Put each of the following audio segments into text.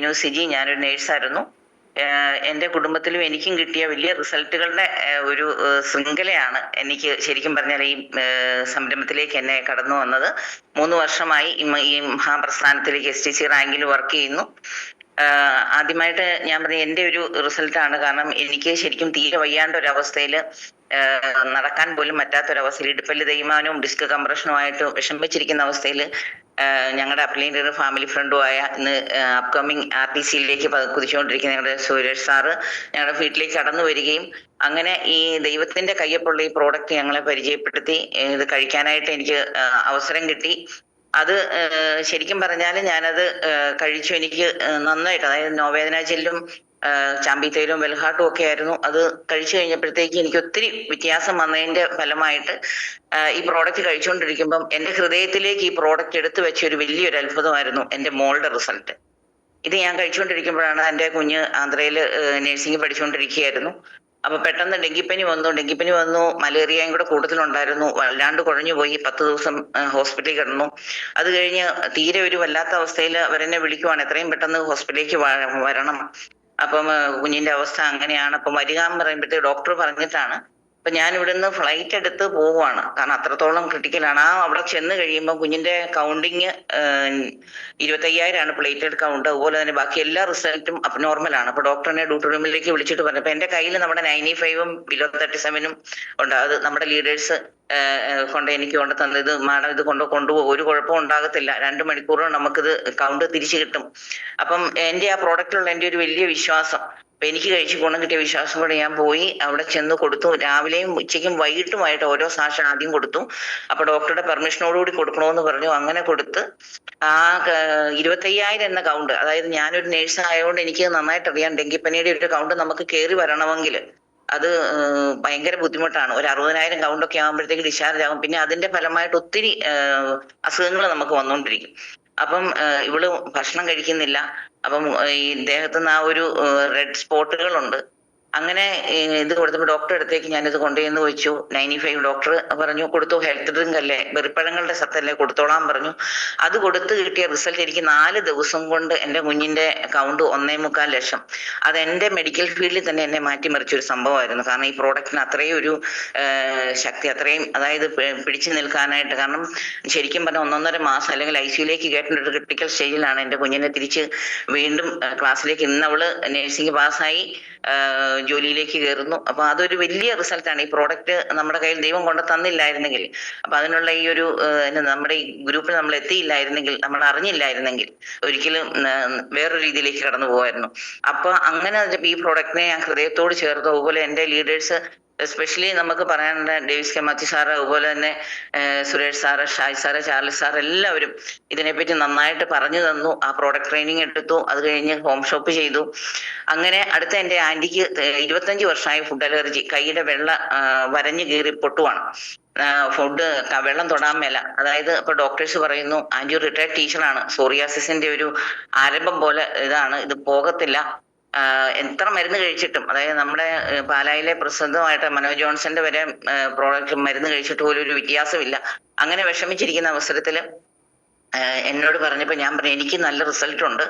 ബിനു സിജി. ഞാനൊരു നേഴ്സായിരുന്നു. എൻ്റെ കുടുംബത്തിലും എനിക്കും കിട്ടിയ വലിയ റിസൾട്ടുകളുടെ ഒരു ശൃംഖലയാണ് എനിക്ക് ശരിക്കും പറഞ്ഞാൽ ഈ സംരംഭത്തിലേക്ക് എന്നെ കടന്നു വന്നത്. 3 വർഷമായി ഈ മഹാപ്രസ്ഥാനത്തിലേക്ക് STC റാങ്കിൽ വർക്ക് ചെയ്യുന്നു. ആദ്യമായിട്ട് ഞാൻ പറഞ്ഞ എൻ്റെ ഒരു റിസൾട്ടാണ്. കാരണം എനിക്ക് ശരിക്കും തീരെ വയ്യാണ്ട ഒരവസ്ഥയിൽ നടക്കാൻ പോലും പറ്റാത്തൊരവസ്ഥയിൽ ഇടുപ്പല്ല് തേയ്മാനവും ഡിസ്ക് കംപ്രഷനുമായിട്ട് വിഷമിച്ചിരിക്കുന്ന അവസ്ഥയിൽ ഞങ്ങളുടെ അപ്ലൈൻഡ് ഫാമിലി ഫ്രണ്ടുമായ ഇന്ന് അപ്കമിങ് RTCയിലേക്ക് കുതിച്ചുകൊണ്ടിരിക്കുന്ന ഞങ്ങളുടെ സുരേഷ് സാറ് ഞങ്ങളുടെ വീട്ടിലേക്ക് കടന്നു വരികയും അങ്ങനെ ഈ ദൈവത്തിന്റെ കയ്യൊപ്പുള്ള ഈ പ്രോഡക്റ്റ് ഞങ്ങളെ പരിചയപ്പെടുത്തി ഇത് കഴിക്കാനായിട്ട് എനിക്ക് അവസരം കിട്ടി. അത് ശരിക്കും പറഞ്ഞാൽ ഞാനത് കഴിച്ചു. എനിക്ക് നന്നായിട്ട്, അതായത് നോവേദന ജെല്ലും ചാമ്പിത്തേലും വെൽഹാട്ടും ഒക്കെ ആയിരുന്നു. അത് കഴിച്ചു കഴിഞ്ഞപ്പോഴത്തേക്ക് എനിക്ക് ഒത്തിരി വ്യത്യാസം വന്നതിന്റെ ഫലമായിട്ട് ഈ പ്രോഡക്റ്റ് കഴിച്ചുകൊണ്ടിരിക്കുമ്പം എൻ്റെ ഹൃദയത്തിലേക്ക് ഈ പ്രോഡക്റ്റ് എടുത്തു വെച്ച ഒരു വലിയൊരു അത്ഭുതമായിരുന്നു എൻ്റെ മോളുടെ റിസൾട്ട്. ഇത് ഞാൻ കഴിച്ചുകൊണ്ടിരിക്കുമ്പോഴാണ് എൻ്റെ കുഞ്ഞ് ആന്ധ്രയിൽ നഴ്സിംഗ് പഠിച്ചുകൊണ്ടിരിക്കുകയായിരുന്നു. അപ്പൊ പെട്ടെന്ന് ഡെങ്കിപ്പനി വന്നു. മലേറിയയും കൂടെ കൂടുതലുണ്ടായിരുന്നു. വല്ലാണ്ട് കുഴഞ്ഞു പോയി. 10 ദിവസം ഹോസ്പിറ്റലിൽ കിടന്നു. അത് കഴിഞ്ഞ് തീരെ ഒരു വല്ലാത്ത അവസ്ഥയിൽ അവരെന്നെ വിളിക്കുവാണ്, എത്രയും പെട്ടെന്ന് ഹോസ്പിറ്റലിലേക്ക് വരണം, അപ്പം കുഞ്ഞിന്റെ അവസ്ഥ അങ്ങനെയാണ്, അപ്പം വരിക എന്ന് പറയുമ്പോഴത്തേക്ക് ഡോക്ടർ പറഞ്ഞിട്ടാണ്. അപ്പൊ ഞാൻ ഇവിടുന്ന് ഫ്ലൈറ്റ് എടുത്ത് പോവുകയാണ്. കാരണം അത്രത്തോളം ക്രിട്ടിക്കലാണ്. അവിടെ ചെന്ന് കഴിയുമ്പോൾ കുഞ്ഞിന്റെ കൗണ്ടിങ് 25,000 പ്ലേറ്റഡ് കൗണ്ട്. അതുപോലെ തന്നെ ബാക്കി എല്ലാ റിസൾട്ടും അബ്നോർമലാണ്. അപ്പൊ ഡോക്ടറിനെ ഡ്യൂട്ടി റൂമിലേക്ക് വിളിച്ചിട്ട് പറഞ്ഞു. അപ്പൊ എന്റെ കയ്യിൽ നമ്മുടെ 95-ഉം ബിലോ 37-ഉം ഉണ്ട്. അത് നമ്മുടെ ലീഡേഴ്സ് എനിക്ക് കൊണ്ട് തന്നത്. ഇത് മാഡം ഇത് കൊണ്ടുപോകും, ഒരു കുഴപ്പവും ഉണ്ടാകത്തില്ല, 2 മണിക്കൂർ നമുക്കിത് കൗണ്ട് തിരിച്ചു കിട്ടും. അപ്പം എൻ്റെ ആ പ്രോഡക്റ്റിലുള്ള എൻ്റെ ഒരു വലിയ വിശ്വാസം, അപ്പൊ എനിക്ക് കഴിച്ച് ഗുണം കിട്ടിയ വിശ്വാസം കൊണ്ട് ഞാൻ പോയി അവിടെ ചെന്ന് കൊടുത്തു. രാവിലെയും ഉച്ചയ്ക്കും വൈകിട്ടുമായിട്ട് ഓരോ സാഷ ആദ്യം കൊടുത്തു. അപ്പൊ ഡോക്ടറുടെ പെർമിഷനോടുകൂടി കൊടുക്കണമെന്ന് പറഞ്ഞു. അങ്ങനെ കൊടുത്ത് ആ 25,000 എന്ന കൗണ്ട്, അതായത് ഞാനൊരു നേഴ്സ് ആയതുകൊണ്ട് എനിക്ക് നന്നായിട്ട് അറിയാം, ഡെങ്കിപ്പനിയുടെ ഒരു കൗണ്ട് നമുക്ക് കയറി വരണമെങ്കിൽ അത് ഭയങ്കര ബുദ്ധിമുട്ടാണ്. ഒരു 60,000 കൗണ്ടൊക്കെ ആകുമ്പോഴത്തേക്ക് ഡിസ്ചാർജ് ആകും. പിന്നെ അതിന്റെ ഫലമായിട്ട് ഒത്തിരി അസുഖങ്ങൾ നമുക്ക് വന്നുകൊണ്ടിരിക്കും. അപ്പം ഇവള് ഭക്ഷണം കഴിക്കുന്നില്ല. അപ്പം ഈ ദേഹത്തുനിന്ന് ആ ഒരു റെഡ് സ്പോട്ടുകളുണ്ട്. അങ്ങനെ ഇത് കൊടുത്തപ്പോൾ ഡോക്ടറെ അടുത്തേക്ക് ഞാനിത് കൊണ്ടുചെന്ന് വെച്ചു. 95 ഡോക്ടർ പറഞ്ഞു, കൊടുത്തു. ഹെൽത്ത് ഡ്രിങ്ക് അല്ലേ, വെറിപ്പഴങ്ങളുടെ സത്തല്ലേ, കൊടുത്തോളാൻ പറഞ്ഞു. അത് കൊടുത്ത് കിട്ടിയ റിസൾട്ട് എനിക്ക് 4 ദിവസം കൊണ്ട് എൻ്റെ കുഞ്ഞിന്റെ കൗണ്ട് 1.25 ലക്ഷം. അത് എൻ്റെ മെഡിക്കൽ ഫീൽഡിൽ തന്നെ എന്നെ മാറ്റിമറിച്ചൊരു സംഭവമായിരുന്നു. കാരണം ഈ പ്രോഡക്റ്റിന് അത്രയും ഒരു ശക്തി, അത്രയും, അതായത് പിടിച്ചു നിൽക്കാനായിട്ട്. കാരണം ശരിക്കും പറഞ്ഞാൽ 1.5 മാസം അല്ലെങ്കിൽ ICUയിലേക്ക് കയറ്റുന്ന ഒരു ക്രിട്ടിക്കൽ സ്റ്റേജിലാണ് എൻ്റെ കുഞ്ഞിനെ തിരിച്ച് വീണ്ടും ക്ലാസ്സിലേക്ക്. ഇന്ന് അവള് നഴ്സിംഗ് പാസ്സായി ജോലിയിലേക്ക് കയറുന്നു. അപ്പൊ അതൊരു വലിയ റിസൾട്ടാണ്. ഈ പ്രോഡക്റ്റ് നമ്മുടെ കയ്യിൽ ദൈവം കൊണ്ട് തന്നില്ലായിരുന്നെങ്കിൽ, അപ്പൊ അതിനുള്ള ഈ ഒരു നമ്മുടെ ഈ ഗ്രൂപ്പിൽ നമ്മൾ എത്തിയില്ലായിരുന്നെങ്കിൽ, നമ്മൾ അറിഞ്ഞില്ലായിരുന്നെങ്കിൽ ഒരിക്കലും വേറൊരു രീതിയിലേക്ക് കടന്നു പോകുമായിരുന്നു. അപ്പൊ അങ്ങനെ ഈ പ്രോഡക്റ്റിനെ ഞാൻ ഹൃദയത്തോട് ചേർത്തു. അതുപോലെ എൻ്റെ ലീഡേഴ്സ്, എസ്പെഷ്യലി നമുക്ക് പറയാനുള്ള ഡേവിസ് കെ മാത്യു സാറ്, അതുപോലെ തന്നെ Suresh sir, Shai sir, Charles sir, എല്ലാവരും ഇതിനെപ്പറ്റി നന്നായിട്ട് പറഞ്ഞു തന്നു. ആ പ്രോഡക്റ്റ് ട്രെയിനിങ് എടുത്തു. അത് കഴിഞ്ഞ് ഹോം ഷോപ്പ് ചെയ്തു. അങ്ങനെ അടുത്ത എൻ്റെ ആന്റിക്ക് 25 വർഷമായി ഫുഡ് അലർജി. കൈയുടെ വെള്ള വരഞ്ഞു കീറി പൊട്ടുവാണ്. ഫുഡ് വെള്ളം തൊടാൻ മേല. അതായത് ഇപ്പൊ ഡോക്ടേഴ്സ് പറയുന്നു, ആന്റി റിട്ടയർഡ് ടീച്ചറാണ്, സോറിയാസിന്റെ ഒരു ആരംഭം പോലെ ഇതാണ്, ഇത് പോകത്തില്ല. എത്ര മരുന്ന് കഴിച്ചിട്ടും, അതായത് നമ്മുടെ പാലായിലെ പ്രസിദ്ധമായിട്ട് മനോജ് ജോൺസന്റെ വരെ പ്രോഡക്റ്റ് മരുന്ന് കഴിച്ചിട്ട് പോലും ഒരു വ്യത്യാസമില്ല. അങ്ങനെ വിഷമിച്ചിരിക്കുന്ന അവസരത്തിൽ എന്നോട് പറഞ്ഞപ്പോൾ ഞാൻ പറഞ്ഞു, എനിക്ക് നല്ല റിസൾട്ട് ഉണ്ട്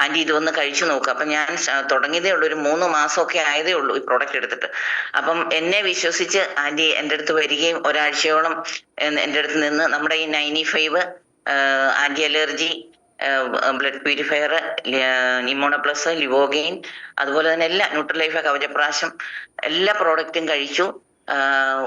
ആന്റി, ഇതൊന്ന് കഴിച്ചു നോക്കുക. അപ്പം ഞാൻ തുടങ്ങിയതേ ഉള്ളൂ, ഒരു 3 മാസമൊക്കെ ആയതേ ഉള്ളൂ ഈ പ്രോഡക്റ്റ് എടുത്തിട്ട്. അപ്പം എന്നെ വിശ്വസിച്ച് ആന്റി എൻ്റെ അടുത്ത് വരികയും ഒരാഴ്ചയോളം എൻ്റെ അടുത്ത് നിന്ന് നമ്മുടെ ഈ 95 ആന്റി അലർജി, ബ്ലഡ് പ്യൂരിഫയർ, നിമോണ പ്ലസ്, ലിവോഗെയിൻ, അതുപോലെ തന്നെ എല്ലാ ന്യൂട്രലൈഫ്, കവചപ്രാശം, എല്ലാ പ്രോഡക്റ്റും കഴിച്ചു.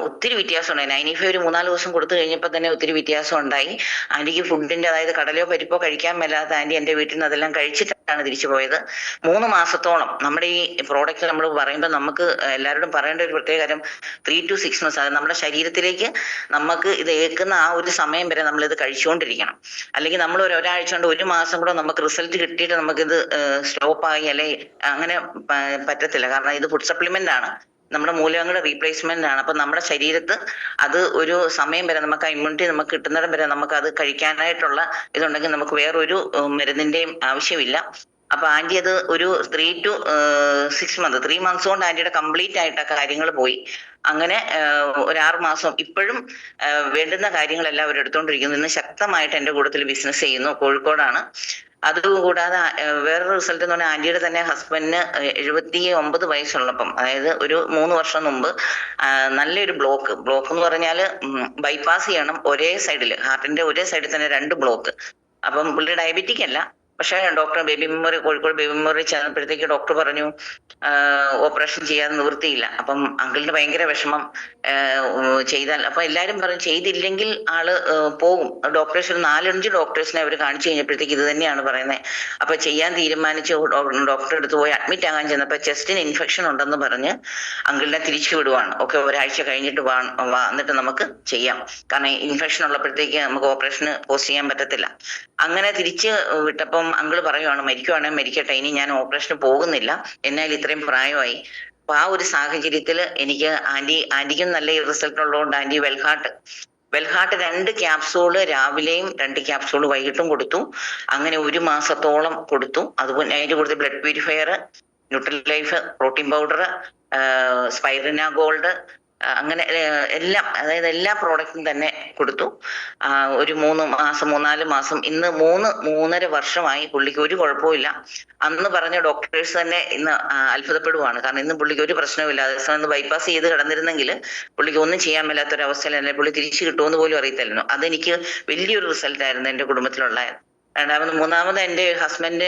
ഒത്തിരി വ്യത്യാസം ഉണ്ടായി. 95 ഒരു 3-4 ദിവസം കൊടുത്തു കഴിഞ്ഞപ്പോൾ തന്നെ ഒത്തിരി വ്യത്യാസം ഉണ്ടായി. ആന്റിക്ക് ഫുഡിന്റെ, അതായത് കടലയോ പരിപ്പോ കഴിക്കാൻ മേലാത്ത ആന്റി എൻ്റെ വീട്ടിൽ നിന്ന് അതെല്ലാം കഴിച്ചിട്ടാണ് തിരിച്ചു പോയത്. 3 മാസത്തോളം നമ്മുടെ ഈ പ്രോഡക്റ്റ് നമ്മൾ പറയുമ്പോൾ നമുക്ക് എല്ലാവരോടും പറയേണ്ട ഒരു പ്രത്യേക കാര്യം, 3 to 6 months, അത് നമ്മുടെ ശരീരത്തിലേക്ക് നമുക്ക് ഇത് ഏൽക്കുന്ന ആ ഒരു സമയം വരെ നമ്മൾ ഇത് കഴിച്ചുകൊണ്ടിരിക്കണം. അല്ലെങ്കിൽ നമ്മൾ ഒരാഴ്ച കൊണ്ട് 1 മാസം കൂടെ നമുക്ക് റിസൾട്ട് കിട്ടിയിട്ട് നമുക്കിത് സ്റ്റോപ്പായി അല്ലെ അങ്ങനെ പറ്റത്തില്ല. കാരണം ഇത് ഫുഡ് സപ്ലിമെന്റ് ആണ്, നമ്മുടെ മൂലകങ്ങളുടെ റീപ്ലേസ്മെന്റ് ആണ്. അപ്പൊ നമ്മുടെ ശരീരത്ത് അത് ഒരു സമയം വരെ നമുക്ക് ഇമ്മ്യൂണിറ്റി നമുക്ക് കിട്ടുന്നിടം വരെ നമുക്ക് അത് കഴിക്കാനായിട്ടുള്ള ഇതുണ്ടെങ്കിൽ നമുക്ക് വേറൊരു മരുന്നിന്റെയും ആവശ്യമില്ല. അപ്പൊ ആന്റി അത് ഒരു 3 to 6 months കൊണ്ട് ആന്റിയുടെ കംപ്ലീറ്റ് ആയിട്ട് കാര്യങ്ങൾ പോയി. അങ്ങനെ ഒരു 6 മാസം ഇപ്പോഴും വേണ്ടുന്ന കാര്യങ്ങളെല്ലാം അവർ എടുത്തുകൊണ്ടിരിക്കുന്നു. ഇന്ന് ശക്തമായിട്ട് എൻ്റെ കൂട്ടത്തിൽ ബിസിനസ് ചെയ്യുന്നു. കോഴിക്കോടാണ്. അതുകൂടാതെ വേറൊരു റിസൾട്ട് എന്ന് പറഞ്ഞാൽ ആന്റിയുടെ തന്നെ ഹസ്ബൻഡിന് 79 വയസ്സുള്ളപ്പം, അതായത് ഒരു 3 വർഷം മുമ്പ് നല്ലൊരു ബ്ലോക്ക് എന്ന് പറഞ്ഞാൽ ബൈപ്പാസ് ചെയ്യണം ഒരേ സൈഡിൽ, ഹാർട്ടിന്റെ ഒരേ സൈഡിൽ തന്നെ 2 ബ്ലോക്ക്. അപ്പം പുള്ളി ഡയബറ്റിക് അല്ല, പക്ഷെ doctor baby memorial, Kozhikode baby memorial ചെന്നപ്പോഴത്തേക്ക് ഡോക്ടർ പറഞ്ഞു ഓപ്പറേഷൻ ചെയ്യാതെ നിവൃത്തിയില്ല. അപ്പം അങ്കിളിന് ഭയങ്കര വിഷമം. ചെയ്താൽ അപ്പൊ എല്ലാരും പറയും ചെയ്തില്ലെങ്കിൽ ആള് പോകും. ഡോക്ടേഴ്സ് ഒരു 4-5 ഡോക്ടേഴ്സിനെ അവർ കാണിച്ചു കഴിഞ്ഞപ്പോഴത്തേക്ക് ഇത് തന്നെയാണ് പറയുന്നത്. അപ്പൊ ചെയ്യാൻ തീരുമാനിച്ച് ഡോക്ടറെ അടുത്ത് പോയി അഡ്മിറ്റ് ആകാൻ ചെന്നപ്പോ ചെസ്റ്റിന് ഇൻഫെക്ഷൻ ഉണ്ടെന്ന് പറഞ്ഞ് അങ്കിളിനെ തിരിച്ചു വിടുവാണ്. ഒക്കെ ഒരാഴ്ച കഴിഞ്ഞിട്ട് എന്നിട്ട് നമുക്ക് ചെയ്യാം, കാരണം ഇൻഫെക്ഷൻ ഉള്ളപ്പോഴത്തേക്ക് നമുക്ക് ഓപ്പറേഷന് പോസ്റ്റ് ചെയ്യാൻ പറ്റത്തില്ല. അങ്ങനെ തിരിച്ച് വിട്ടപ്പം അങ്കിള് പറയുവാണ് മരിക്കുവാണെങ്കിൽ മരിക്കട്ടെ, ഇനി ഞാൻ ഓപ്പറേഷന് പോകുന്നില്ല, എന്നാൽ ഇത്രയും പ്രായമായി. അപ്പൊ ആ ഒരു സാഹചര്യത്തിൽ എനിക്ക് ആന്റിക്കും നല്ല റിസൾട്ട് ഉള്ളതുകൊണ്ട് ആന്റി വെൽഹാർട്ട് 2 ക്യാപ്സൂള് രാവിലെയും 2 ക്യാപ്സൂള് വൈകിട്ടും കൊടുത്തു. അങ്ങനെ 1 മാസത്തോളം കൊടുത്തു. അതുപോലെ അതിന്റെ കൂടുതൽ blood purifier, Nutrilife, protein powder, spirulina gold, അങ്ങനെ എല്ലാം, അതായത് എല്ലാ പ്രോഡക്റ്റും തന്നെ കൊടുത്തു. ഒരു 3-4 മാസം, ഇന്ന് 3-3.5 വർഷമായി പുള്ളിക്ക് ഒരു കുഴപ്പമില്ല. അന്ന് പറഞ്ഞ ഡോക്ടേഴ്സ് തന്നെ ഇന്ന് അത്ഭുതപ്പെടുവാണ്. കാരണം ഇന്ന് പുള്ളിക്ക് ഒരു പ്രശ്നവുമില്ല. അതേസമയം ബൈപ്പാസ് ചെയ്ത് കിടന്നിരുന്നെങ്കിൽ പുള്ളിക്ക് ഒന്നും ചെയ്യാൻ മേലാത്തൊരവസ്ഥയിലല്ലേ, പുള്ളി തിരിച്ചു കിട്ടുമെന്ന് പോലും അറിയത്തില്ലായിരുന്നു. അതെനിക്ക് വലിയൊരു റിസൾട്ട് ആയിരുന്നു എൻ്റെ കുടുംബത്തിലുള്ള. മൂന്നാമത് എൻ്റെ ഹസ്ബൻഡ്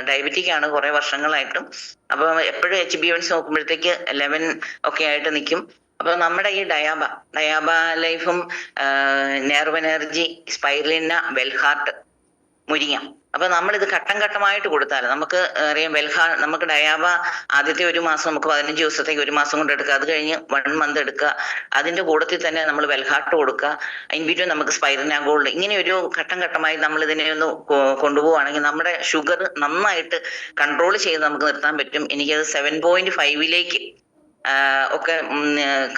ഡയബറ്റിക് ആണ് കുറെ വർഷങ്ങളായിട്ടും. അപ്പൊ എപ്പോഴും HbA1c നോക്കുമ്പോഴത്തേക്ക് 11 ഒക്കെ ആയിട്ട് നിൽക്കും. അപ്പൊ നമ്മുടെ ഈ ഡയാബ ലൈഫും നെർവ് എനർജി, സ്പൈർലിന, വെൽഹാർട്ട്, മുരിങ്ങ, അപ്പൊ നമ്മളിത് ഘട്ടം ഘട്ടമായിട്ട് കൊടുത്താൽ നമുക്ക് അറിയാം. നമുക്ക് ഡയാബ ആദ്യത്തെ 1 മാസം നമുക്ക് 15 ദിവസത്തേക്ക് 1 മാസം കൊണ്ട് എടുക്കുക. അത് കഴിഞ്ഞ് 1 month എടുക്കുക. അതിന്റെ കൂട്ടത്തിൽ തന്നെ നമ്മൾ വെൽഹാർട്ട് കൊടുക്കുക. ഇൻ ബിറ്റ്വീൻ നമുക്ക് സ്പൈറിന ഗോൾഡ്, ഇങ്ങനെ ഒരു ഘട്ടം ഘട്ടമായി നമ്മൾ ഇതിനെ ഒന്ന് കൊണ്ടുപോവുകയാണെങ്കിൽ നമ്മുടെ ഷുഗർ നന്നായിട്ട് കൺട്രോൾ ചെയ്ത് നമുക്ക് നിർത്താൻ പറ്റും. എനിക്കത് 7.5 ഒക്കെ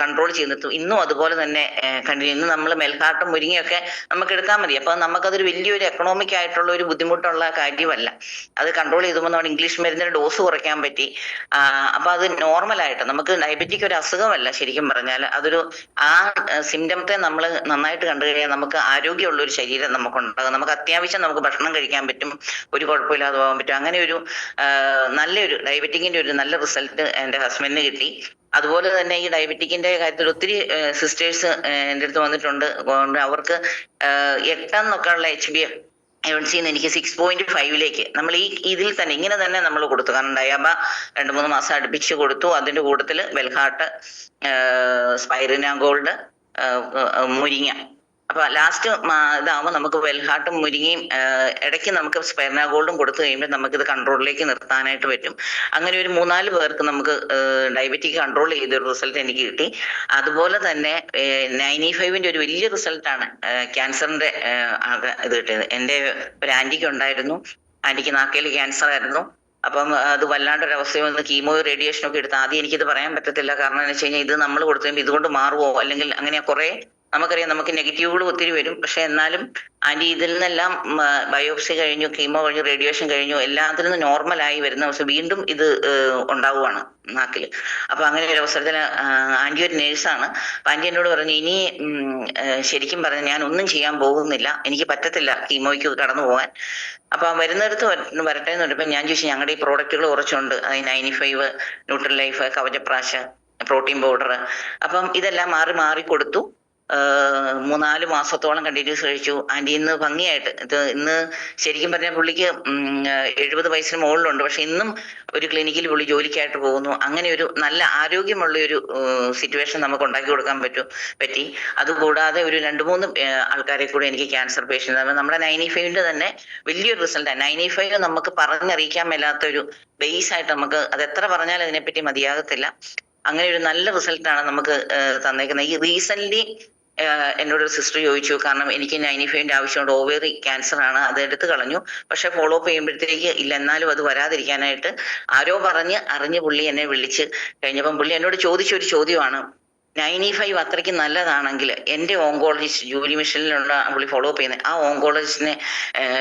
കൺട്രോൾ ചെയ്ത് നിർത്തും. ഇന്നും അതുപോലെ തന്നെ കണ്ടിന്യൂ. ഇന്ന് നമ്മൾ മെൽഹാർട്ടും മുരിങ്ങയൊക്കെ നമുക്ക് എടുക്കാൻ മതി. അപ്പൊ നമുക്കതൊരു വലിയൊരു എക്കണോമിക് ആയിട്ടുള്ള ഒരു ബുദ്ധിമുട്ടുള്ള കാര്യമല്ല. അത് കൺട്രോൾ ചെയ്തുമ്പോൾ നമ്മുടെ ഇംഗ്ലീഷ് മരുന്നിന്റെ ഡോസ് കുറയ്ക്കാൻ പറ്റി. അപ്പൊ അത് നോർമലായിട്ട് നമുക്ക് ഡയബറ്റിക് ഒരു അസുഖമല്ല ശരിക്കും പറഞ്ഞാൽ. അതൊരു സിംറ്റംത്തെ നമ്മൾ നന്നായിട്ട് കണ്ടു കഴിഞ്ഞാൽ നമുക്ക് ആരോഗ്യമുള്ള ഒരു ശരീരം നമുക്കുണ്ടാകും. നമുക്ക് അത്യാവശ്യം നമുക്ക് ഭക്ഷണം കഴിക്കാൻ പറ്റും, ഒരു കുഴപ്പമില്ലാതെ പോകാൻ പറ്റും. അങ്ങനെ ഒരു നല്ലൊരു ഡയബറ്റിക്കിന്റെ ഒരു നല്ല റിസൾട്ട് എൻ്റെ ഹസ്ബൻഡിന് കിട്ടി. അതുപോലെ തന്നെ ഈ ഡയബറ്റിക്കിന്റെ കാര്യത്തിൽ ഒത്തിരി സിസ്റ്റേഴ്സ് എൻ്റെ അടുത്ത് വന്നിട്ടുണ്ട്. അവർക്ക് 8 എന്നൊക്കെ ഉള്ള HbA1c എനിക്ക് 6.5 നമ്മൾ ഈ ഇതിൽ തന്നെ ഇങ്ങനെ തന്നെ നമ്മൾ കൊടുത്തു. കാരണം ഡയാബ 2-3 മാസം അടുപ്പിച്ച് കൊടുത്തു. അതിന്റെ കൂട്ടത്തിൽ വെൽഹാർട്ട്, സ്പൈറിന ഗോൾഡ്, മുരിങ്ങ. അപ്പൊ ലാസ്റ്റ് ഇതാവുമ്പോൾ നമുക്ക് വെൽഹാർട്ടും മുരിങ്ങയും ഇടയ്ക്ക് നമുക്ക് സ്പൈറിന ഗോൾഡും കൊടുത്തു കഴിയുമ്പോൾ നമുക്കിത് കൺട്രോളിലേക്ക് നിർത്താനായിട്ട് പറ്റും. അങ്ങനെ ഒരു 3-4 പേർക്ക് നമുക്ക് ഡയബറ്റിക് കൺട്രോൾ ചെയ്തൊരു റിസൾട്ട് എനിക്ക് കിട്ടി. അതുപോലെ തന്നെ 95ന്റെ ഒരു വലിയ റിസൾട്ടാണ് ക്യാൻസറിന്റെ ഇത് കിട്ടിയത്. എൻ്റെ ഒരു ആന്റിക്ക് ഉണ്ടായിരുന്നു. ആന്റിക്ക് നാക്കയിൽ ക്യാൻസർ ആയിരുന്നു. അപ്പം അത് വല്ലാണ്ടൊരവസ്ഥ വന്ന് കീമോ റേഡിയേഷനൊക്കെ എടുത്ത് ആദ്യം എനിക്കിത് പറയാൻ പറ്റത്തില്ല. കാരണം എന്ന് വെച്ച് കഴിഞ്ഞാൽ ഇത് നമ്മൾ കൊടുത്തു കഴിയുമ്പോൾ ഇതുകൊണ്ട് മാറുമോ, അല്ലെങ്കിൽ അങ്ങനെ കുറെ നമുക്കറിയാം നമുക്ക് നെഗറ്റീവുകൾ ഒത്തിരി വരും. പക്ഷെ എന്നാലും ആന്റി ഇതിൽ നിന്നെല്ലാം ബയോപ്സി കഴിഞ്ഞു, കീമോ കഴിഞ്ഞു, റേഡിയേഷൻ കഴിഞ്ഞു, എല്ലാത്തിൽ നിന്നും നോർമലായി വരുന്ന ദിവസം വീണ്ടും ഇത് ഉണ്ടാവുകയാണ് നാക്കില്. അപ്പൊ അങ്ങനെ ഒരു അവസരത്തിൽ ആന്റി ഒരു നേഴ്സാണ്. അപ്പൊ ആന്റി എന്നോട് പറഞ്ഞു ഇനി ശരിക്കും പറഞ്ഞ ഞാൻ ഒന്നും ചെയ്യാൻ പോകുന്നില്ല, എനിക്ക് പറ്റത്തില്ല കീമോയ്ക്ക് കടന്നു പോകാൻ. അപ്പൊ വരുന്നിടത്ത് വരട്ടെ എന്ന് പറഞ്ഞപ്പോ ഞാൻ ചോദിച്ചു ഞങ്ങളുടെ ഈ പ്രോഡക്റ്റുകൾ കുറച്ചുണ്ട്, അത് 95, ന്യൂട്രിലൈഫ്, കവചപ്രാശ്, പ്രോട്ടീൻ പൗഡർ. അപ്പം ഇതെല്ലാം മാറി മാറി കൊടുത്തു. 3-4 മാസത്തോളം കണ്ടിന്യൂസ് കഴിച്ചു. ആന്റി ഇന്ന് ഭംഗിയായിട്ട് ഇന്ന് ശരിക്കും പറഞ്ഞാൽ പുള്ളിക്ക് 70 വയസ്സിന് മുകളിലുണ്ട്. പക്ഷെ ഇന്നും ഒരു ക്ലിനിക്കിൽ പുള്ളി ജോലിക്കായിട്ട് പോകുന്നു. അങ്ങനെ ഒരു നല്ല ആരോഗ്യമുള്ള ഒരു സിറ്റുവേഷൻ നമുക്ക് ഉണ്ടാക്കി കൊടുക്കാൻ പറ്റി. അതുകൂടാതെ ഒരു 2-3 ആൾക്കാരെ കൂടെ എനിക്ക് ക്യാൻസർ പേഷ്യൻ്റ്, നമ്മുടെ 95ന്റെ തന്നെ വലിയൊരു റിസൾട്ട്. 95 നമുക്ക് പറഞ്ഞറിയിക്കാൻ മേലാത്തൊരു ബേസ് ആയിട്ട് നമുക്ക് അത് എത്ര പറഞ്ഞാലും അതിനെപ്പറ്റി മതിയാകത്തില്ല. അങ്ങനെ ഒരു നല്ല റിസൾട്ടാണ് നമുക്ക് തന്നേക്കുന്നത്. ഈ റീസെന്റ് എന്നോടൊരു സിസ്റ്റർ ചോദിച്ചു, കാരണം എനിക്ക് 95ന്റെ ആവശ്യമുണ്ട്, ഓവേറി ക്യാൻസർ ആണ്, അത് എടുത്തു കളഞ്ഞു. പക്ഷെ ഫോളോ അപ്പ് ചെയ്യുമ്പോഴത്തേക്ക് ഇല്ല, എന്നാലും അത് വരാതിരിക്കാനായിട്ട് ആരോ അറിഞ്ഞ് പുള്ളി എന്നെ വിളിച്ച് കഴിഞ്ഞപ്പം പുള്ളി എന്നോട് ചോദിച്ചൊരു ചോദ്യമാണ്, 95 അത്രയ്ക്ക് നല്ലതാണെങ്കിൽ എൻ്റെ ഓങ്കോളജിസ്റ്റ് ജൂലി മിഷനിലുള്ള പുള്ളി ഫോളോ അപ്പ് ചെയ്യുന്നത്, ആ ഓങ്കോളജിസ്റ്റിനെ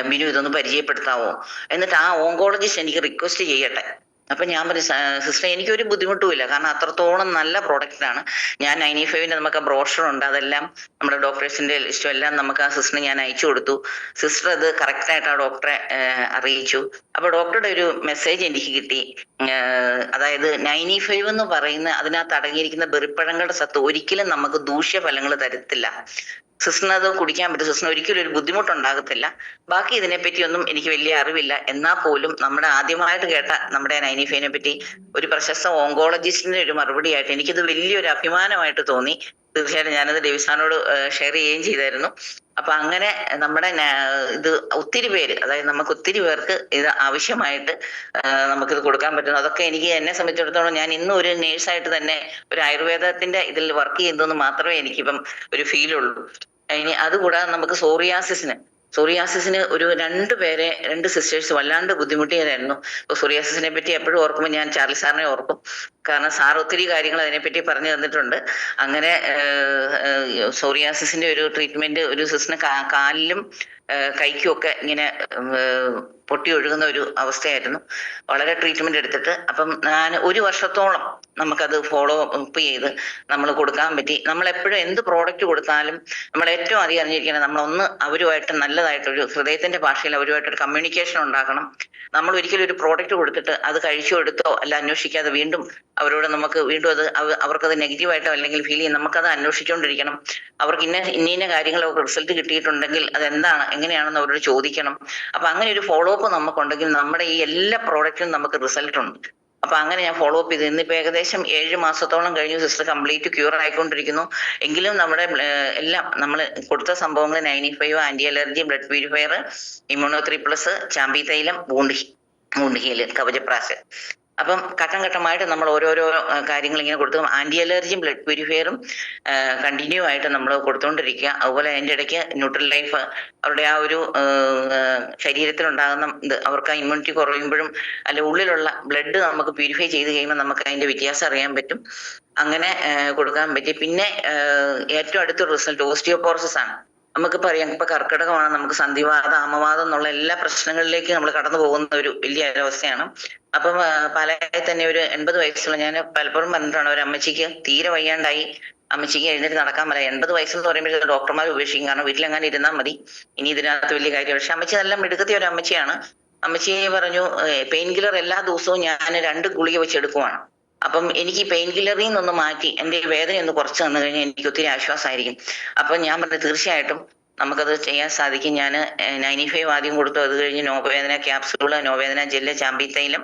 ബിനു ഇതൊന്ന് പരിചയപ്പെടുത്താവോ, എന്നിട്ട് ആ ഓങ്കോളജിസ്റ്റ് എനിക്ക് റിക്വസ്റ്റ് ചെയ്യട്ടെ. അപ്പൊ ഞാൻ പറഞ്ഞു സിസ്റ്റർ എനിക്കൊരു ബുദ്ധിമുട്ടുമില്ല, കാരണം അത്രത്തോളം നല്ല പ്രോഡക്റ്റാണ്. ഞാൻ 95ന്റെ നമുക്ക് ബ്രോഷർ ഉണ്ട്, അതെല്ലാം നമ്മുടെ ഡോക്ടേഴ്സിന്റെ ലിസ്റ്റും എല്ലാം നമുക്ക് ആ സിസ്റ്ററിന് ഞാൻ അയച്ചു കൊടുത്തു. സിസ്റ്റർ അത് കറക്റ്റ് ആയിട്ട് ആ ഡോക്ടറെ അറിയിച്ചു. അപ്പൊ ഡോക്ടറുടെ ഒരു മെസ്സേജ് എനിക്ക് കിട്ടി, അതായത് 95 എന്ന് പറയുന്ന അതിനകത്ത് അടങ്ങിയിരിക്കുന്ന ബെറിപ്പഴങ്ങളുടെ സത്ത് ഒരിക്കലും നമുക്ക് ദൂഷ്യഫലങ്ങൾ തരത്തില്ല. സിസ്റ്ററിന് അത് കുടിക്കാൻ പറ്റും, സിസ്റ്ററിന് ഒരിക്കലും ഒരു ബുദ്ധിമുട്ടുണ്ടാകത്തില്ല. ബാക്കി ഇതിനെപ്പറ്റിയൊന്നും എനിക്ക് വലിയ അറിവില്ല. എന്നാൽ പോലും നമ്മുടെ ആദ്യമായിട്ട് കേട്ട നമ്മുടെ 95നെ പറ്റി ഒരു പ്രശസ്ത ഓങ്കോളജിസ്റ്റിന്റെ ഒരു മറുപടിയായിട്ട് എനിക്കിത് വലിയൊരു അഭിമാനമായിട്ട് തോന്നി. തീർച്ചയായിട്ടും ഞാനത് ഡേവിസാനോട് ഷെയർ ചെയ്യുകയും ചെയ്തായിരുന്നു. അപ്പൊ അങ്ങനെ നമ്മുടെ ഇത് ഒത്തിരി പേര്, അതായത് നമുക്ക് ഒത്തിരി പേർക്ക് ഇത് ആവശ്യമായിട്ട് നമുക്കിത് കൊടുക്കാൻ പറ്റുന്നു. അതൊക്കെ എനിക്ക് എന്നെ സംബന്ധിച്ചിടത്തോളം ഞാൻ ഇന്നും ഒരു നേഴ്സായിട്ട് തന്നെ ഒരു ആയുർവേദത്തിന്റെ ഇതിൽ വർക്ക് ചെയ്യുന്നതെന്ന് മാത്രമേ എനിക്കിപ്പം ഒരു ഫീലുള്ളൂ. ഇനി അതുകൂടാതെ നമുക്ക് സോറിയാസിസിന് ഒരു രണ്ട് സിസ്റ്റേഴ്സ് വല്ലാണ്ട് ബുദ്ധിമുട്ടിയതായിരുന്നു. ഇപ്പൊ സോറിയാസിസിനെ പറ്റി എപ്പോഴും ഓർക്കുമ്പോൾ ഞാൻ ചാർലി സാറിനെ ഓർക്കും, കാരണം സാർ ഒത്തിരി കാര്യങ്ങൾ അതിനെപ്പറ്റി പറഞ്ഞു തന്നിട്ടുണ്ട്. അങ്ങനെ സോറിയാസിസിന്റെ ഒരു ട്രീറ്റ്മെന്റ് ഒരു സിസ്റ്ററിന് കാലിലും കൈക്കും ഒക്കെ ഇങ്ങനെ പൊട്ടി ഒഴുകുന്ന ഒരു അവസ്ഥയായിരുന്നു. വളരെ ട്രീറ്റ്മെന്റ് എടുത്തിട്ട് അപ്പം ഞാൻ 1 വർഷത്തോളം നമുക്കത് ഫോളോ അപ്പ് ചെയ്ത് നമ്മൾ കൊടുക്കാൻ പറ്റി. നമ്മൾ എപ്പോഴും എന്ത് പ്രോഡക്റ്റ് കൊടുത്താലും നമ്മൾ ഏറ്റവും അധികം അറിഞ്ഞിരിക്കണം, നമ്മളൊന്ന് അവരുമായിട്ട് നല്ലതായിട്ടൊരു ഹൃദയത്തിന്റെ ഭാഷയിൽ അവരുമായിട്ടൊരു കമ്മ്യൂണിക്കേഷൻ ഉണ്ടാക്കണം. നമ്മൾ ഒരിക്കലും ഒരു പ്രോഡക്റ്റ് കൊടുത്തിട്ട് അത് കഴിച്ചോ എടുത്തോ അല്ല അന്വേഷിക്കാതെ വീണ്ടും അവരോട് നമുക്ക് വീണ്ടും അത് അവർക്കത് നെഗറ്റീവായിട്ടോ അല്ലെങ്കിൽ ഫീൽ ചെയ്യും, നമുക്കത് അന്വേഷിച്ചുകൊണ്ടിരിക്കണം. അവർക്ക് ഇന്ന കാര്യങ്ങളൊക്കെ റിസൾട്ട് കിട്ടിയിട്ടുണ്ടെങ്കിൽ അതെന്താണ് എങ്ങനെയാണെന്ന് അവരോട് ചോദിക്കണം. അപ്പൊ അങ്ങനെ ഒരു ഫോളോ അപ്പ് നമുക്കുണ്ടെങ്കിൽ നമ്മുടെ ഈ എല്ലാ പ്രോഡക്റ്റിനും നമുക്ക് റിസൾട്ട് ഉണ്ട്. അപ്പൊ അങ്ങനെ ഞാൻ ഫോളോ അപ്പ് ചെയ്ത് ഇന്നിപ്പോ ഏകദേശം 7 മാസത്തോളം കഴിഞ്ഞു. സിസ്റ്റർ കംപ്ലീറ്റ് ക്യൂർ ആയിക്കൊണ്ടിരിക്കുന്നു. എങ്കിലും നമ്മുടെ എല്ലാം നമ്മൾ കൊടുത്ത സംഭവങ്ങൾ 95 ആന്റി അലർജി, ബ്ലഡ് പ്യൂരിഫയർ, ഇമ്മ്യൂണോ3+, ചാമ്പി തൈലം, വൂണ്ട് ഹീല്, കവചപ്രാശ്. അപ്പം ഘട്ടം ഘട്ടമായിട്ട് നമ്മൾ ഓരോരോ കാര്യങ്ങൾ ഇങ്ങനെ കൊടുത്തു. ആന്റി അലർജിയും ബ്ലഡ് പ്യൂരിഫയറും കണ്ടിന്യൂ ആയിട്ട് നമ്മൾ കൊടുത്തുകൊണ്ടിരിക്കുക. അതുപോലെ അതിൻ്റെ ഇടയ്ക്ക് ന്യൂട്രൽ ലൈഫ് അവരുടെ ആ ഒരു ശരീരത്തിലുണ്ടാകുന്ന ഇത് അവർക്ക് ആ ഇമ്മ്യൂണിറ്റി കുറയുമ്പോഴും അല്ല ഉള്ളിലുള്ള ബ്ലഡ് നമുക്ക് പ്യൂരിഫൈ ചെയ്ത് കഴിയുമ്പോൾ നമുക്ക് അതിന്റെ വ്യത്യാസം അറിയാൻ പറ്റും. അങ്ങനെ കൊടുക്കാൻ പറ്റി. പിന്നെ ഏറ്റവും അടുത്തൊരു റിസൾട്ട് ഓസ്റ്റിയോപോറോസിസ് ആണ്. നമുക്കിപ്പോൾ അറിയാം, ഇപ്പൊ കർക്കിടകമാണ്, നമുക്ക് സന്ധിവാതം, ആമവാദം എന്നുള്ള എല്ലാ പ്രശ്നങ്ങളിലേക്ക് നമ്മൾ കടന്നു പോകുന്ന ഒരു വലിയ അവസ്ഥയാണ്. അപ്പം പാലായിൽ തന്നെ ഒരു 80 വയസ്സുള്ള, ഞാൻ പലപ്പോഴും പറഞ്ഞിട്ടാണ്, ഒരു അമ്മച്ചിക്ക് തീരെ വയ്യാണ്ടായി, അമ്മച്ചിക്ക് എഴുന്നേറ്റ് നടക്കാൻ പറ്റില്ല. 80 വയസ്സെന്ന് പറയുമ്പോൾ ഡോക്ടർമാർ ഉപേക്ഷിക്കും, കാരണം വീട്ടിലെങ്ങാനും ഇരുന്നാൽ മതി, ഇനി ഇതിനകത്ത് വലിയ കാര്യം. പക്ഷെ അമ്മച്ചി നല്ല മിടുക്കത്തിയ ഒരു അമ്മച്ചിയാണ്. അമ്മച്ചി പറഞ്ഞു പെയിൻ കില്ലർ എല്ലാ ദിവസവും ഞാൻ 2 ഗുളിക വെച്ച് എടുക്കുവാണ്. അപ്പം എനിക്ക് ഈ പെയിൻ കില്ലറിൽ നിന്നൊന്ന് മാറ്റി എൻ്റെ വേദന ഒന്ന് കുറച്ച് തന്നു കഴിഞ്ഞാൽ എനിക്ക് ഒത്തിരി ആശ്വാസമായിരിക്കും. അപ്പം ഞാൻ പറഞ്ഞു തീർച്ചയായിട്ടും നമുക്കത് ചെയ്യാൻ സാധിക്കും. ഞാൻ 95 ആദ്യം കൊടുത്തു, അത് കഴിഞ്ഞ് നോവേദന ക്യാപ്സൂള്, നോവേദന ജെല്ല്, ചാമ്പി തൈലം,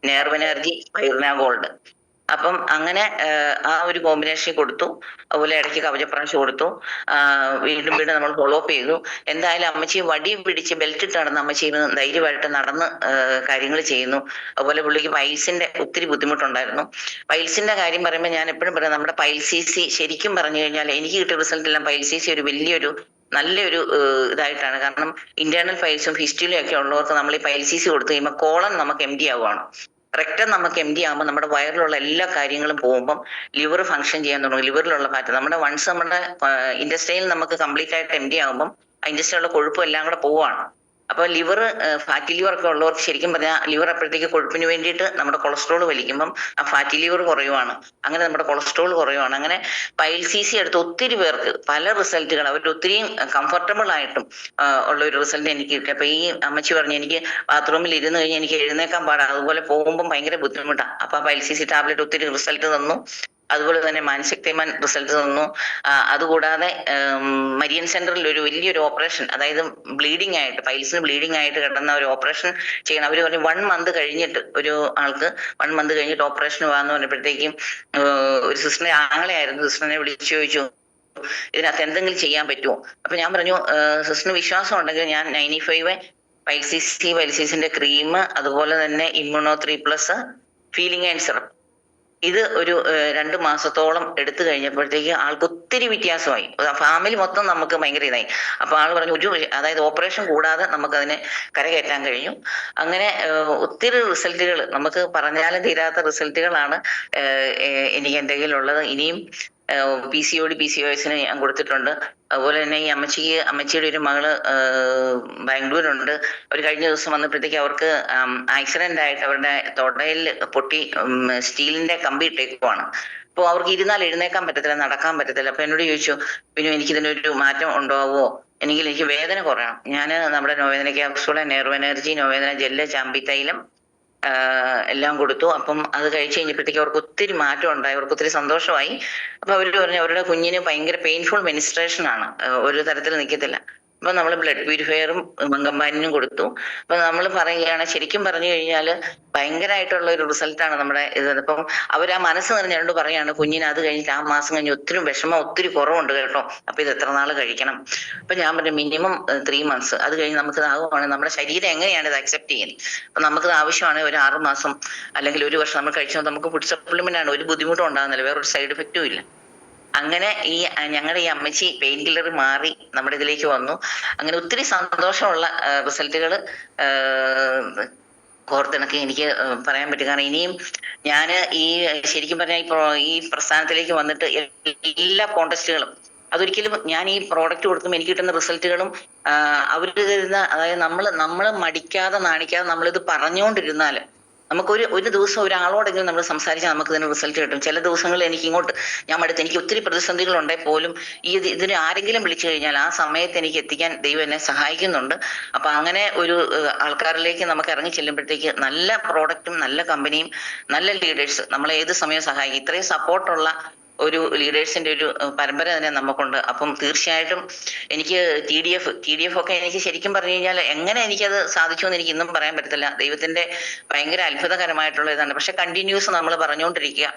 നെർവ് എനർജി, പൈർന ഗോൾഡ്. അപ്പം അങ്ങനെ ആ ഒരു കോമ്പിനേഷൻ കൊടുത്തു. അതുപോലെ ഇടയ്ക്ക് കവചപ്രാശ് കൊടുത്തു. വീണ്ടും വീണ്ടും നമ്മൾ ഫോളോ അപ്പ് ചെയ്തു. എന്തായാലും അമ്മച്ചി വടി പിടിച്ച് ബെൽറ്റ് ഇട്ട് നടന്ന് അമ്മച്ചി ധൈര്യമായിട്ട് നടന്ന് കാര്യങ്ങൾ ചെയ്യുന്നു. അതുപോലെ പുള്ളിക്ക് പൈൽസിന്റെ ഒത്തിരി ബുദ്ധിമുട്ടുണ്ടായിരുന്നു. പൈൽസിന്റെ കാര്യം പറയുമ്പോൾ ഞാൻ എപ്പോഴും പറയാം, നമ്മുടെ പൈൽസിസി ശരിക്കും പറഞ്ഞു കഴിഞ്ഞാൽ എനിക്ക് കിട്ടിയ റിസൾട്ട് എല്ലാം പൈൽസിസി ഒരു വലിയൊരു നല്ലൊരു ഇതായിട്ടാണ്. കാരണം ഇന്റേണൽ പൈൽസും ഫിസ്റ്റുലയും ഒക്കെ ഉള്ളവർക്ക് നമ്മൾ ഈ പൈൽസിസി കൊടുത്തു കഴിയുമ്പോൾ കോളൻ നമുക്ക് എംപ്റ്റി ആവുകയാണ്. റെക്ടം നമുക്ക് എംപ്റ്റി ആകുമ്പോൾ നമ്മുടെ വയറിലുള്ള എല്ലാ കാര്യങ്ങളും പോകുമ്പം ലിവർ ഫംഗ്ഷൻ ചെയ്യാൻ തുടങ്ങും. ലിവറിലുള്ള ഫാറ്റ് നമ്മുടെ വൺസ് നമ്മുടെ ഇൻഡസ്ട്രിയിൽ നമുക്ക് കംപ്ലീറ്റ് ആയിട്ട് എംപ്റ്റി ആകുമ്പം ആ ഇൻഡസ്ട്രിയിലുള്ള കൊഴുപ്പും എല്ലാം കൂടെ പോവാണ്. അപ്പോൾ ലിവർ ഫാറ്റി ലിവർ ഒക്കെ ഉള്ളവർക്ക് ശരിക്കും പറഞ്ഞാൽ ലിവർ അപ്പോഴത്തേക്ക് കൊഴുപ്പിന് വേണ്ടിയിട്ട് നമ്മുടെ കൊളസ്ട്രോൾ വലിക്കുമ്പം ആ ഫാറ്റി ലിവർ കുറയുവാണ്. അങ്ങനെ നമ്മുടെ കൊളസ്ട്രോൾ കുറയുവാണ്. അങ്ങനെ പൈൽസിസി എടുത്ത് ഒത്തിരി പേർക്ക് പല റിസൾട്ടുകൾ അവർ ഒത്തിരിയും കംഫർട്ടബിൾ ആയിട്ടും ഉള്ള ഒരു റിസൾട്ട് എനിക്ക് കിട്ടി. അപ്പൊ ഈ അമ്മച്ചി പറഞ്ഞു എനിക്ക് ബാത്റൂമിൽ ഇരുന്ന് കഴിഞ്ഞാൽ എനിക്ക് എഴുന്നേക്കാൻ പാടാണ്, അതുപോലെ പോകുമ്പോൾ ഭയങ്കര ബുദ്ധിമുട്ടാണ്. അപ്പൊ പൈൽസിസി ടാബ്ലറ്റ് ഒത്തിരി റിസൾട്ട് തന്നു. അതുപോലെ തന്നെ മാനശക്തിമാൻ റിസൾട്ട് തന്നു. അതുകൂടാതെ മരിയൻ സെന്ററിൽ ഒരു വലിയൊരു ഓപ്പറേഷൻ, അതായത് ബ്ലീഡിങ് ആയിട്ട് പൈൽസിന് ബ്ലീഡിങ് ആയിട്ട് കിടന്ന ഒരു ഓപ്പറേഷൻ ചെയ്യണം. അവർ പറഞ്ഞു 1 മന്ത് കഴിഞ്ഞിട്ട്, ഒരു ആൾക്ക് 1 മന്ത് കഴിഞ്ഞിട്ട് ഓപ്പറേഷൻ പോകാന്ന് പറഞ്ഞപ്പോഴത്തേക്കും ഒരു സിസ്റ്ററിനെ ആങ്ങളെയായിരുന്നു, സിസ്റ്ററിനെ വിളിച്ചു ചോദിച്ചു ഇതിനകത്ത് എന്തെങ്കിലും ചെയ്യാൻ പറ്റുമോ. അപ്പൊ ഞാൻ പറഞ്ഞു സിസ്റ്ററിന് വിശ്വാസം ഉണ്ടെങ്കിൽ ഞാൻ 95 പൈൽസിസിന്റെ ക്രീം, അതുപോലെ തന്നെ ഇമ്മ്യൂണോ3+, ഫീലിംഗ് ആൻഡ് സിറപ്പ്, ഇത് ഒരു 2 മാസത്തോളം എടുത്തു കഴിഞ്ഞപ്പോഴത്തേക്ക് ആൾക്ക് ഒത്തിരി വ്യത്യാസമായി. ഫാമിലി മൊത്തം നമുക്ക് ഭയങ്കര ഇതായി. അപ്പൊ ആൾ പറഞ്ഞു അതായത് ഓപ്പറേഷൻ കൂടാതെ നമുക്കതിനെ കരകയറ്റാൻ കഴിഞ്ഞു. അങ്ങനെ ഒത്തിരി റിസൾട്ടുകൾ, നമുക്ക് പറഞ്ഞാലും തീരാത്ത റിസൾട്ടുകളാണ് എനിക്ക് എൻ്റെ കയ്യിലുള്ളത്. ഇനിയും PCOSന് ഞാൻ കൊടുത്തിട്ടുണ്ട്. അതുപോലെ തന്നെ ഈ അമ്മച്ചിയുടെ ഒരു മകള് ബാംഗ്ലൂരുണ്ട്. അവർ കഴിഞ്ഞ ദിവസം വന്നപ്പോഴത്തേക്ക് അവർക്ക് ആക്സിഡന്റ് ആയിട്ട് അവരുടെ തൊടയിൽ പൊട്ടി സ്റ്റീലിന്റെ കമ്പി ഇട്ടേക്കുവാണ്. അപ്പോൾ അവർക്ക് ഇരുന്നാൽ എഴുന്നേക്കാൻ പറ്റത്തില്ല, നടക്കാൻ പറ്റത്തില്ല. അപ്പൊ എന്നോട് ചോദിച്ചു, പിന്നെ എനിക്കിതിനൊരു മാറ്റം ഉണ്ടാവുമോ, എനിക്ക് വേദന കുറയണം. ഞാൻ നമ്മുടെ നോവേദന ക്യാപ്സൂള്, നെർവ് എനർജി, നോവേദന ജെല്ല്, ചാമ്പി തൈലം എല്ലാം കൊടുത്തു. അപ്പം അത് കഴിച്ചു കഴിഞ്ഞപ്പോഴത്തേക്ക് അവർക്ക് ഒത്തിരി മാറ്റം ഉണ്ടായി, അവർക്ക് ഒത്തിരി സന്തോഷമായി. അപ്പൊ അവര് പറഞ്ഞു അവരുടെ കുഞ്ഞിന് ഭയങ്കര പെയിൻഫുൾ മെനിസ്ട്രേഷൻ ആണ്, ഒരു തരത്തിൽ നിൽക്കത്തില്ല. അപ്പൊ നമ്മൾ ബ്ലഡ് പ്യൂരിഫയറും കമ്പാനിനും കൊടുത്തു. അപ്പൊ നമ്മൾ പറയുകയാണ്, ശരിക്കും പറഞ്ഞു കഴിഞ്ഞാൽ ഭയങ്കരമായിട്ടുള്ള ഒരു റിസൾട്ടാണ് നമ്മുടെ ഇത്. അപ്പം അവർ ആ മനസ്സ് നിറഞ്ഞുകൊണ്ട് പറയാണ്, കുഞ്ഞിന് അത് കഴിഞ്ഞിട്ട് ആ മാസം കഴിഞ്ഞ് ഒത്തിരി വിഷമം, ഒത്തിരി കുറവുണ്ട് കേട്ടോ, അപ്പൊ ഇത് എത്ര നാൾ കഴിക്കണം. അപ്പൊ ഞാൻ പറഞ്ഞു മിനിമം 3 months, അത് കഴിഞ്ഞ് നമുക്ക് ആകുവാണ് നമ്മുടെ ശരീരം എങ്ങനെയാണ് ഇത് അക്സെപ്റ്റ് ചെയ്യുന്നത്. അപ്പൊ നമുക്കത് ആവശ്യമാണ് ഒരു 6 മാസം അല്ലെങ്കിൽ 1 വർഷം നമ്മൾ കഴിച്ചാൽ നമുക്ക് ഫുഡ് സപ്ലിമെന്റ് ആണ്, ഒരു ബുദ്ധിമുട്ടും ഉണ്ടാകുന്നില്ല, വേറൊരു സൈഡ് എഫക്റ്റും ഇല്ല. അങ്ങനെ ഈ ഞങ്ങളുടെ ഈ അമ്മച്ചി പെയിൻ കില്ലർ മാറി നമ്മുടെ ഇതിലേക്ക് വന്നു. അങ്ങനെ ഒത്തിരി സന്തോഷമുള്ള റിസൾട്ടുകൾ ഓർത്തിണക്കി എനിക്ക് പറയാൻ പറ്റും. കാരണം ഇനിയും ഞാൻ ശരിക്കും പറഞ്ഞാൽ ഈ പ്രസ്ഥാനത്തിലേക്ക് വന്നിട്ട് എല്ലാ കോൺടെസ്റ്റുകളും, അതൊരിക്കലും ഞാൻ ഈ പ്രോഡക്റ്റ് കൊടുക്കുമ്പോൾ എനിക്ക് കിട്ടുന്ന റിസൾട്ടുകളും അവർ തരുന്ന, അതായത് നമ്മൾ മടിക്കാതെ നാണിക്കാതെ നമ്മളിത് പറഞ്ഞുകൊണ്ടിരുന്നാൽ ഒരു ദിവസം ഒരാളോടെങ്കിലും നമ്മൾ സംസാരിച്ചാൽ നമുക്ക് ഇതിന് റിസൾട്ട് കിട്ടും. ചില ദിവസങ്ങളിൽ എനിക്ക് ഒത്തിരി പ്രതിസന്ധികൾ ഉണ്ടെങ്കിൽ പോലും ഇതിന് ആരെങ്കിലും വിളിച്ചു കഴിഞ്ഞാൽ ആ സമയത്ത് എനിക്ക് എത്തിക്കാൻ ദൈവം എന്നെ സഹായിക്കുന്നുണ്ട്. അപ്പൊ അങ്ങനെ ഒരു ആൾക്കാരിലേക്ക് നമുക്ക് ഇറങ്ങി ചെല്ലുമ്പോഴത്തേക്ക് നല്ല പ്രോഡക്റ്റും നല്ല കമ്പനിയും നല്ല ലീഡേഴ്സ് നമ്മളെ ഏത് സമയവും സഹായിക്കും. ഇത്രയും സപ്പോർട്ടുള്ള ഒരു ലീഡേഴ്സിന്റെ ഒരു പരമ്പര തന്നെ നമുക്കുണ്ട്. അപ്പം തീർച്ചയായിട്ടും എനിക്ക് TDF ഒക്കെ എനിക്ക് ശരിക്കും പറഞ്ഞു കഴിഞ്ഞാൽ എങ്ങനെ എനിക്കത് സാധിച്ചു എന്ന് എനിക്ക് ഇന്നും പറയാൻ പറ്റത്തില്ല. ദൈവത്തിന്റെ ഭയങ്കര അത്ഭുതകരമായിട്ടുള്ള ഇതാണ്. പക്ഷെ കണ്ടിന്യൂസ് നമ്മൾ പറഞ്ഞുകൊണ്ടിരിക്കുക,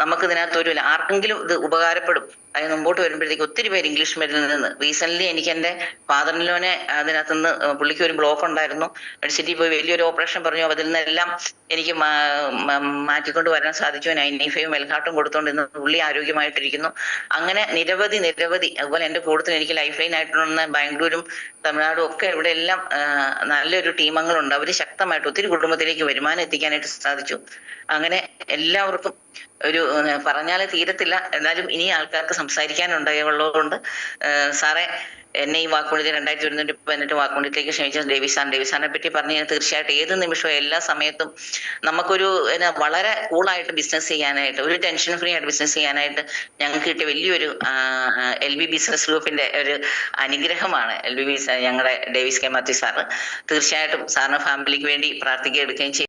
നമുക്ക് ഇതിനകത്ത് ആർക്കെങ്കിലും ഇത് ഉപകാരപ്പെടും. അതിന് മുമ്പോട്ട് വരുമ്പോഴത്തേക്ക് ഒത്തിരി പേര് ഇംഗ്ലീഷ് മരുന്നിൽ നിന്ന്, റീസെന്റ് എനിക്ക് എന്റെ ഫാദറിൻലോനെ അതിനകത്തുനിന്ന്, പുള്ളിക്ക് ഒരു ബ്ലോക്ക് ഉണ്ടായിരുന്നു, മെഡിസിറ്റി പോയി വലിയൊരു ഓപ്പറേഷൻ പറഞ്ഞു, അതിൽ നിന്നെല്ലാം എനിക്ക് മാറ്റിക്കൊണ്ട് വരാൻ സാധിച്ചു. 95 മെൽഹാട്ടും കൊടുത്തോണ്ട് ഇന്ന് പുള്ളി ആരോഗ്യമായിട്ടിരിക്കുന്നു. അങ്ങനെ നിരവധി അതുപോലെ എന്റെ കൂടുതൽ എനിക്ക് ലൈഫ് ലൈൻ ആയിട്ടുള്ള ബാംഗ്ലൂരും തമിഴ്നാടും ഒക്കെ ഇവിടെ എല്ലാം നല്ലൊരു ടീമങ്ങളുണ്ട്. അവര് ശക്തമായിട്ട് ഒത്തിരി കുടുംബത്തിലേക്ക് വരുമാനം എത്തിക്കാനായിട്ട് സാധിച്ചു. അങ്ങനെ എല്ലാവർക്കും ഒരു പറഞ്ഞാൽ തീരത്തില്ല, എന്നാലും ഇനി ആൾക്കാർക്ക് സംസാരിക്കാനുണ്ടായുള്ളതുകൊണ്ട് സാറേ എന്നെ ഈ വാക്കുകൊണ്ടിൽ 2018 വാക്കുകൊണ്ടിലേക്ക് ക്ഷണിച്ച ഡേവിസാറിനെ പറ്റി പറഞ്ഞു. തീർച്ചയായിട്ടും ഏത് നിമിഷവും എല്ലാ സമയത്തും നമുക്കൊരു വളരെ കൂളായിട്ട് ബിസിനസ് ചെയ്യാനായിട്ട്, ഒരു ടെൻഷൻ ഫ്രീ ആയിട്ട് ബിസിനസ് ചെയ്യാനായിട്ട് ഞങ്ങൾക്ക് കിട്ടിയ വലിയൊരു LB ബിസിനസ് ഗ്രൂപ്പിന്റെ ഒരു അനുഗ്രഹമാണ് ഞങ്ങളുടെ ഡേവിസ് കെ മാത്യു സാറ്. തീർച്ചയായിട്ടും സാറിന് ഫാമിലിക്ക് വേണ്ടി പ്രാർത്ഥിക്കുകയും എടുക്കുകയും ചെയ്യും.